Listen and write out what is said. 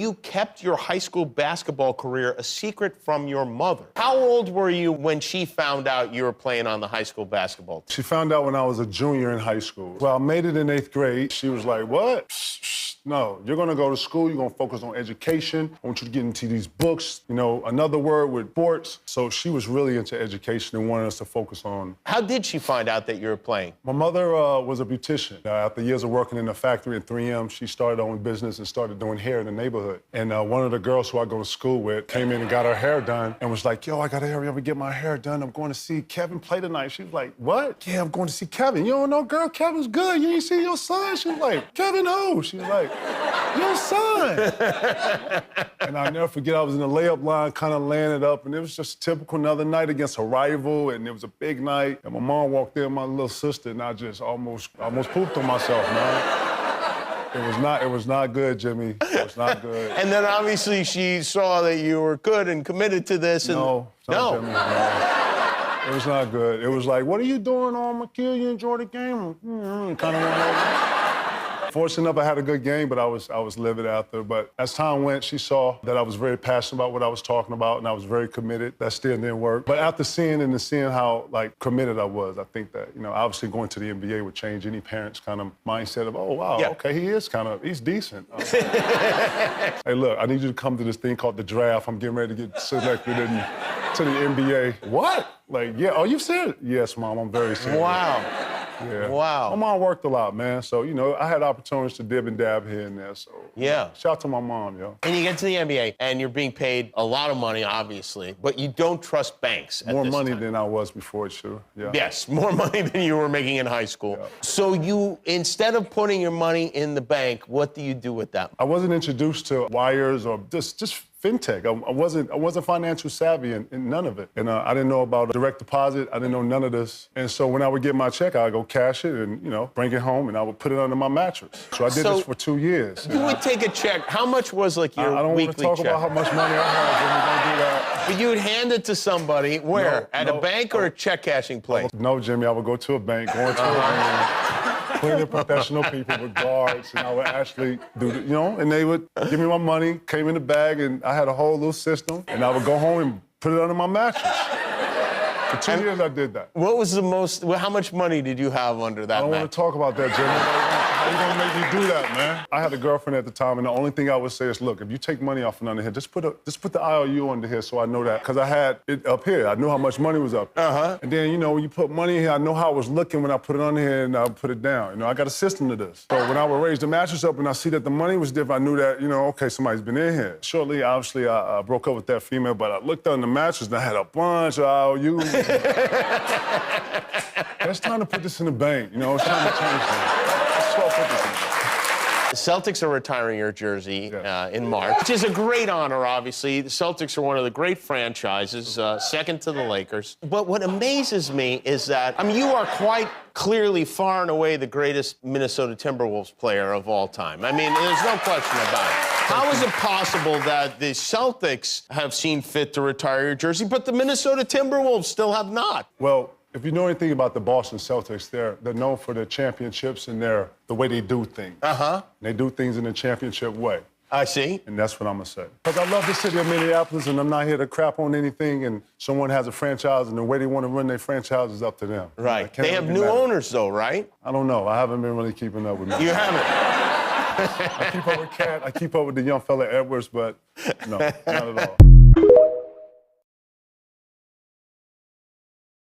You kept your high school basketball career a secret from your mother. How old were you when she found out you were playing on the high school basketball team? She found out when I was a junior in high school. Well, I made it in 8th grade. She was like, what? No, you're gonna go to school, you're gonna focus on education. I want you to get into these books, you know, another word with sports. So she was really into education and wanted us to focus on. How did she find out that you were playing? My mother was a beautician. After years of working in a factory at 3M, she started her own business and started doing hair in the neighborhood. And one of the girls who I go to school with came in and got her hair done and was like, yo, I gotta hurry up and get my hair done. I'm going to see Kevin play tonight. She was like, what? Yeah, I'm going to see Kevin. You don't know, girl, Kevin's good. You ain't see your son? She was like, Kevin who? She was like, your son. And I'll never forget, I was in the layup line, kind of laying it up, and it was just a typical another night against a rival, and it was a big night. And my mom walked in, my little sister, and I just almost pooped on myself, man. It was not good, Jimmy. It was not good. And then obviously she saw that you were good and committed to this. And... No. Jimmy, no. It was not good. It was like, what are you doing on McKeel? You enjoy the game? Kind of went over. Fortunate enough, I had a good game, but I was livid after. But as time went, she saw that I was very passionate about what I was talking about, and I was very committed. That still didn't work. But after seeing how committed I was, I think that, you know, obviously going to the NBA would change any parent's kind of mindset of, oh, wow, yeah. Okay, he's decent. Hey, look, I need you to come to this thing called the draft. I'm getting ready to get selected to the NBA. What? Like, yeah, are you serious? Yes, Mom, I'm very serious. Wow. Yeah. Wow. My mom worked a lot, man. So, you know, I had opportunities to dib and dab here and there. So, yeah. Shout out to my mom, yo. And you get to the NBA, and you're being paid a lot of money, obviously, but you don't trust banks at More this money time. than I was before, sure. Yeah. Yes, more money than you were making in high school. Yeah. So you, instead of putting your money in the bank, what do you do with that? I wasn't introduced to wires or just fintech. I wasn't financial savvy in none of it. And I didn't know about direct deposit. I didn't know none of this. And so when I would get my check, I'd go cash it and, you know, bring it home, and I would put it under my mattress. So I did this for 2 years. You would take a check. How much was like your weekly check? I don't want to talk about how much money I had. Jimmy, don't do that. But you would hand it to somebody, where? At a bank or a check cashing place? No, Jimmy, I would go to a bank, go into a bank. Plenty of professional people with guards, and I would actually do, you know, and they would give me my money, came in the bag, and I had a whole little system, and I would go home and put it under my mattress. For 2 years, I did that. What was the most, how much money did you have under that mattress? I don't want to talk about that, Jimmy. How you gonna make me do that, man? I had a girlfriend at the time, and the only thing I would say is, look, if you take money off and under here, just put the IOU under here so I know that. Because I had it up here. I knew how much money was up there. Uh-huh. And then, you know, when you put money in here, I know how it was looking when I put it under here and I put it down. You know, I got a system to this. So when I would raise the mattress up and I see that the money was different, I knew that, you know, okay, somebody's been in here. Shortly, obviously, I broke up with that female, but I looked under the mattress and I had a bunch of IOUs. It's time to put this in the bank, you know, it's time to change things. Let's put this in the bank. The Celtics are retiring your jersey in March, which is a great honor, obviously. The Celtics are one of the great franchises, second to the Lakers. But what amazes me is that, I mean, you are quite clearly far and away the greatest Minnesota Timberwolves player of all time. I mean, there's no question about it. How is it possible that the Celtics have seen fit to retire your jersey, but the Minnesota Timberwolves still have not? Well, if you know anything about the Boston Celtics, they're known for their championships and the way they do things. Uh-huh. They do things in a championship way. I see. And that's what I'm going to say. Because I love the city of Minneapolis, and I'm not here to crap on anything, and someone has a franchise, and the way they want to run their franchise is up to them. Right. They have new owners, though, right? I don't know. I haven't been really keeping up with them. You haven't? I keep up with Cat. I keep up with the young fella Edwards, but no, not at all.